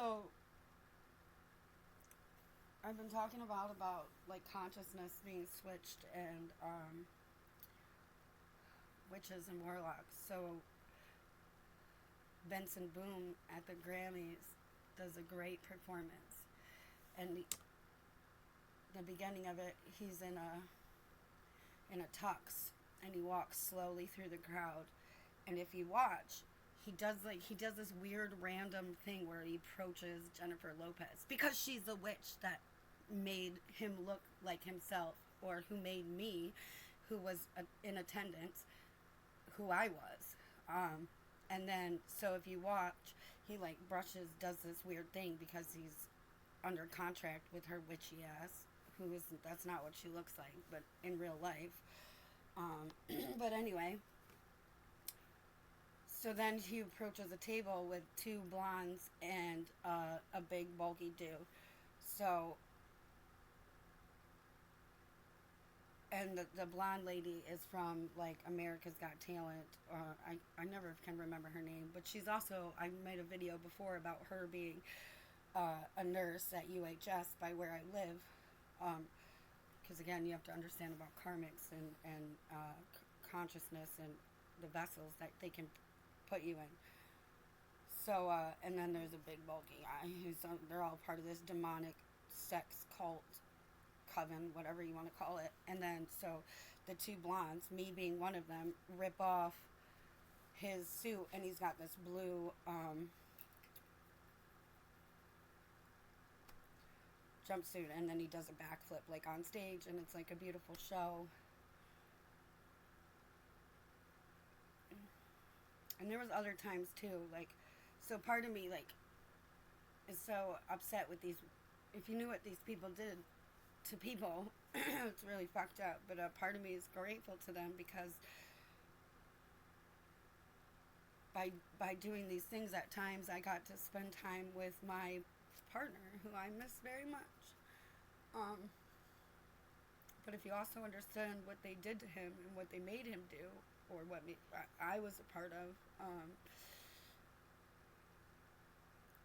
So I've been talking about like consciousness being switched and witches and warlocks. So Benson Boone at the Grammys does a great performance, and the beginning of it, he's in a tux, and he walks slowly through the crowd. And if you watch, he does this weird random thing where he approaches Jennifer Lopez because she's the witch that made him look like himself, or who made me, who was in attendance, who I was. And then, so if you watch, he like does this weird thing because he's under contract with her witchy ass, who isn't, that's not what she looks like, but in real life. But anyway, so then he approaches a table with two blondes and a big bulky dude. So, and the blonde lady is from like America's Got Talent. I never can remember her name, but she's also, I made a video before about her being a nurse at UHS by where I live. Because again, you have to understand about karmics and consciousness and the vessels that they can put you in. So, and then there's a big bulky guy who's, they're all part of this demonic sex cult coven, whatever you want to call it. And then, so the two blondes, me being one of them, rip off his suit, and he's got this blue jumpsuit, and then he does a backflip like on stage, and it's like a beautiful show. And there was other times too, like, so part of me like is so upset with these. If you knew what these people did to people, it's really fucked up. But a part of me is grateful to them because by doing these things, at times I got to spend time with my partner, who I miss very much. Um, but if you also understand what they did to him and what they made him do, or what I was a part of,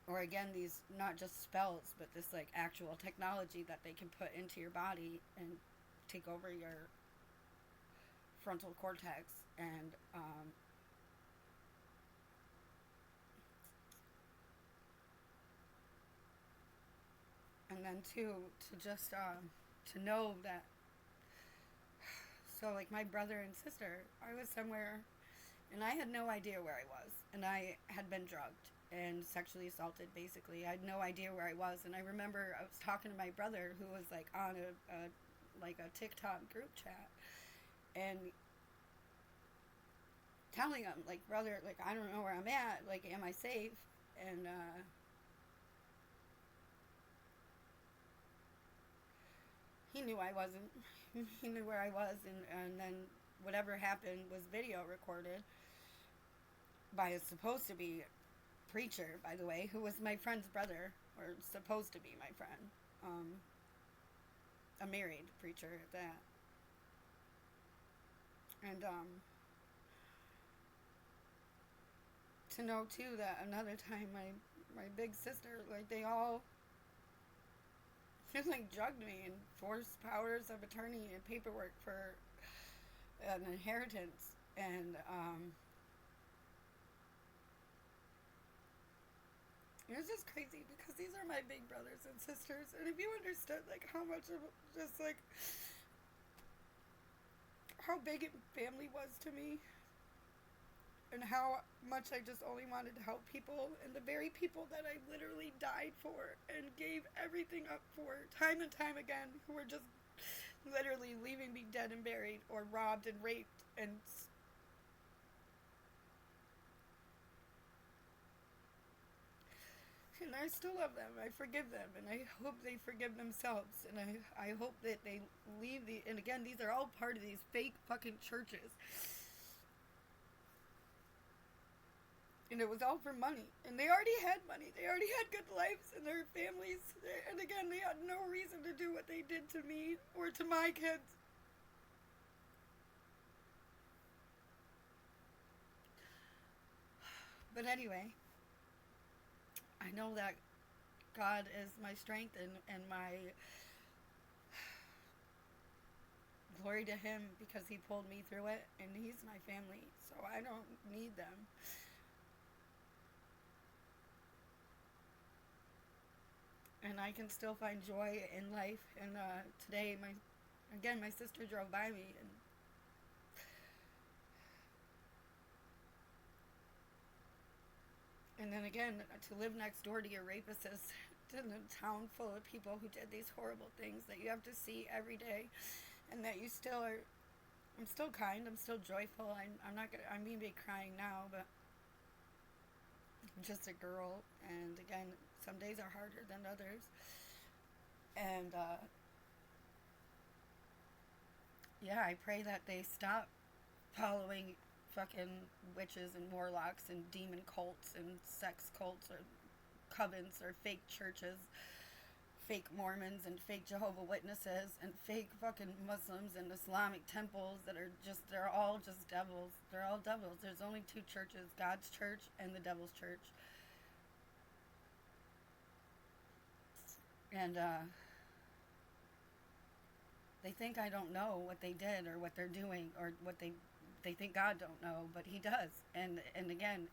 or again, these not just spells, but this like actual technology that they can put into your body and take over your frontal cortex, and then to just to know that. So like my brother and sister, I was somewhere and I had no idea where I was, and I had been drugged and sexually assaulted. Basically, I had no idea where I was, and I remember I was talking to my brother, who was like on a like a TikTok group chat, and telling him like, brother, like, I don't know where I'm at, like, am I safe? And he knew I wasn't. He knew where I was, and then whatever happened was video recorded by a supposed to be preacher, by the way, who was my friend's brother, or supposed to be my friend. Um, a married preacher at that. And to know too that another time my big sister, like, they all just like drugged me and forced powers of attorney and paperwork for an inheritance. And it was just crazy because these are my big brothers and sisters, and if you understood like how much of just like how big family was to me, and how much I just only wanted to help people, and the very people that I literally died for and gave everything up for time and time again, who were just literally leaving me dead and buried, or robbed and raped, and I still love them. I forgive them, and I hope they forgive themselves, and I hope that they leave and again, these are all part of these fake fucking churches. And it was all for money. And they already had money. They already had good lives and their families. And again, they had no reason to do what they did to me or to my kids. But anyway, I know that God is my strength and my glory to him, because he pulled me through it, and he's my family, so I don't need them. And I can still find joy in life. And today, my sister drove by me, and then again, to live next door to your rapists, to a town full of people who did these horrible things that you have to see every day, and that you still are. I'm still kind. I'm still joyful. I'm not gonna. I mean, be crying now, but I'm just a girl. And again, some days are harder than others. And yeah, I pray that they stop following fucking witches and warlocks and demon cults and sex cults or covens or fake churches, fake Mormons and fake Jehovah Witnesses and fake fucking Muslims and Islamic temples that are just, they're all just devils. They're all devils. There's only two churches, God's church and the devil's church. And they think I don't know what they did or what they're doing, or what they think God don't know, but he does. And again,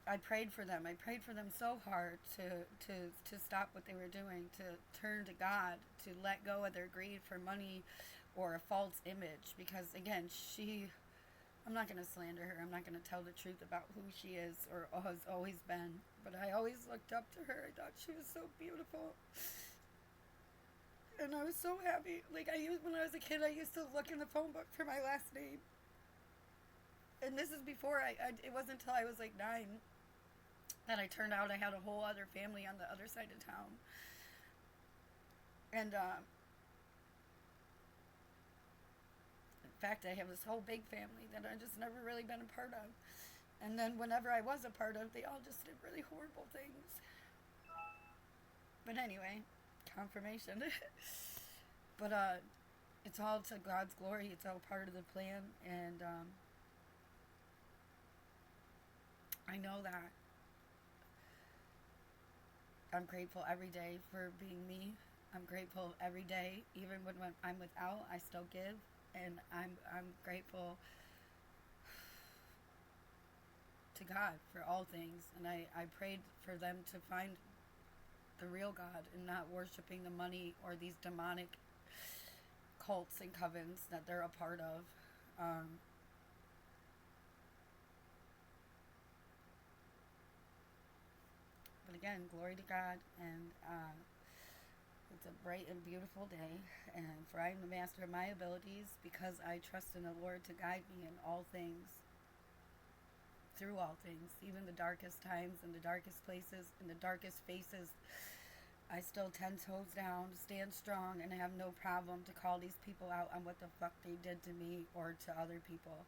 I prayed for them. I prayed for them so hard to stop what they were doing, to turn to God, to let go of their greed for money or a false image. Because again, I'm not going to slander her. I'm not going to tell the truth about who she is or has always been. But I always looked up to her. I thought she was so beautiful. And I was so happy. Like, when I was a kid, I used to look in the phone book for my last name. And this is before it wasn't until I was like 9 that I turned out I had a whole other family on the other side of town. And in fact, I have this whole big family that I just never really been a part of. And then whenever I was a part of, they all just did really horrible things. But anyway, confirmation. But it's all to God's glory. It's all part of the plan. And I know that I'm grateful every day for being me. I'm grateful every day, even when I'm without, I still give. And I'm grateful to God for all things. And I prayed for them to find the real God and not worshiping the money or these demonic cults and covens that they're a part of. But again, glory to God. And it's a bright and beautiful day, and for I am the master of my abilities, because I trust in the Lord to guide me in all things, through all things, even the darkest times and the darkest places and the darkest faces. I still 10 toes down, stand strong, and I have no problem to call these people out on what the fuck they did to me or to other people.